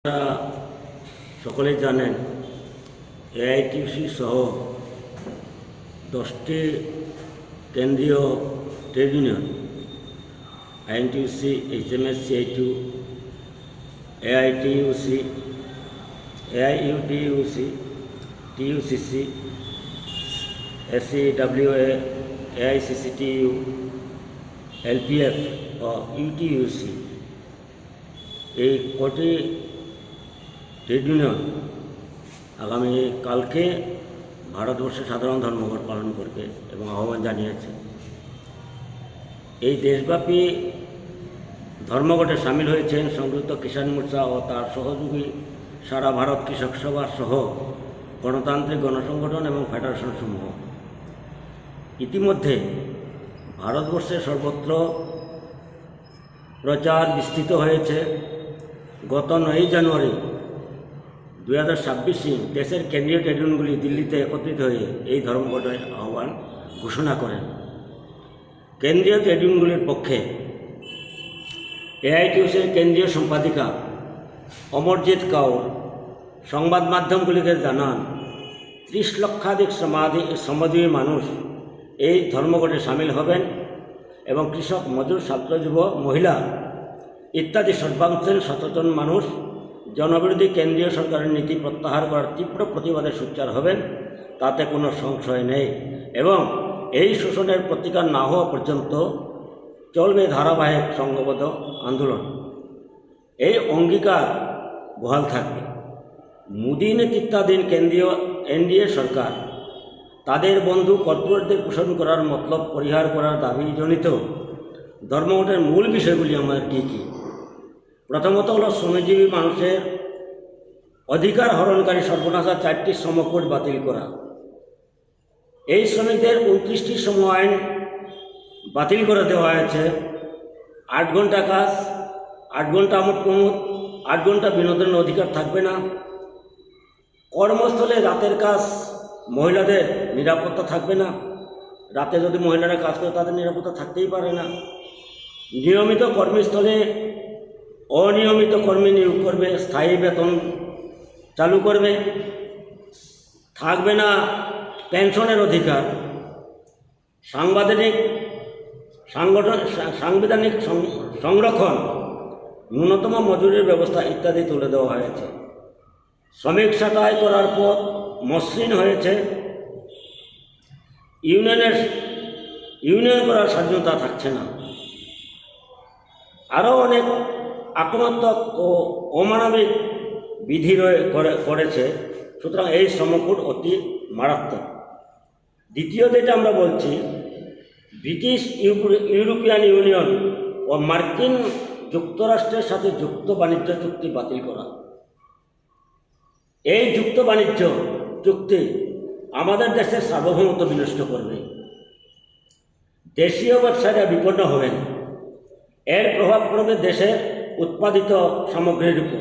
আপনারা সকলেই জানেন এআইটিউসি সহ 10টি কেন্দ্রীয় trade union INTUC, HMS, CITU, AITUC, AIUTUC, TUCC, SCWA, AICCTU, LPF ও ইউটিইউসি এই কটি ট্রেড ইউনিয়ন আগামী কালকে ভারতবর্ষে সাধারণ ধর্মঘট পালন করবে এবং আহ্বান জানিয়েছে। এই দেশব্যাপী ধর্মঘটে সামিল হয়েছেন সংযুক্ত কিষাণ মোর্চা ও তার সহযোগী সারা ভারত কৃষক সভা সহ গণতান্ত্রিক গণসংগঠন এবং ফেডারেশন সমূহ। ইতিমধ্যে ভারতবর্ষে সর্বত্র প্রচার বিস্তৃত হয়েছে। গত 9 জানুয়ারি 2026 দেশের কেন্দ্রীয় ট্রেড ইউনিয়নগুলি দিল্লিতে একত্রিত হয়ে এই ধর্মঘটের আহ্বান ঘোষণা করেন। কেন্দ্রীয় ট্রেড ইউনিয়নগুলির পক্ষে এআইটিউসির কেন্দ্রীয় সম্পাদিকা অমরজিৎ কাউর সংবাদ মাধ্যমগুলিকে জানান 30 লক্ষাধিক শ্রমজীবী মানুষ এই ধর্মঘটে সামিল হবেন এবং কৃষক, মজুর, ছাত্র, যুব, মহিলা ইত্যাদি সর্বাংশের সচেতন মানুষ জনবিরোধী কেন্দ্রীয় সরকারের নীতি প্রত্যাহার করার তীব্র প্রতিবাদে সোচ্চার হবেন, তাতে কোনো সংশয় নেই এবং এই শোষণের প্রতিকার না হওয়া পর্যন্ত চলবে ধারাবাহিক সংঘবদ্ধ আন্দোলন। এই অঙ্গীকার বহাল থাকবে। মোদী নেতৃত্বাধীন কেন্দ্রীয় এনডিএ সরকার তাদের বন্ধু কর্পোরেটদের পোষণ করার মতলব পরিহার করার দাবিজনিত ধর্মঘটের মূল বিষয়গুলি আমাদের কী কী? প্রথমত হলো শ্রমজীবী মানুষের অধিকার হরণকারী সর্বনাশা 4টি শ্রমকোড বাতিল করা। এই শ্রমিকদের 29টি শ্রম আইন বাতিল করে দেওয়া হয়েছে। 8 ঘন্টা কাজ, 8 ঘন্টা আমোদ প্রমোদ, 8 ঘন্টা বিনোদনের অধিকার থাকবে না। কর্মস্থলে রাতের কাজ, মহিলাদের নিরাপত্তা থাকবে না। রাতে যদি মহিলারা কাজ করে তাদের নিরাপত্তা থাকতেই পারে না। নিয়মিত কর্মস্থলে অনিয়মিত কর্মী নিয়োগ করবে, স্থায়ী বেতন চালু করবে, থাকবে না পেনশনের অধিকার, সাংবিধানিক সংরক্ষণ, ন্যূনতম মজুরির ব্যবস্থা ইত্যাদি তুলে দেওয়া হয়েছে। শ্রমিক ছাঁটাই করার পর মসৃণ হয়েছে। ইউনিয়ন করার স্বাধীনতা থাকছে না। আরও অনেক আক্রমণাত্মক ও অমানবিক বিধি করেছে। সুতরাং এই শ্রমকোড অতি মারাত্মক। দ্বিতীয় যেটা আমরা বলছি, ব্রিটিশ ইউরোপিয়ান ইউনিয়ন ও মার্কিন যুক্তরাষ্ট্রের সাথে যুক্ত বাণিজ্য চুক্তি বাতিল করা। এই যুক্ত বাণিজ্য চুক্তি আমাদের দেশের সার্বভৌমত্ব বিনষ্ট করবে। দেশীয় ব্যবসায়ীরা বিপন্ন হবেন। এর প্রভাব পড়বে দেশের উৎপাদিত সামগ্রীর উপর।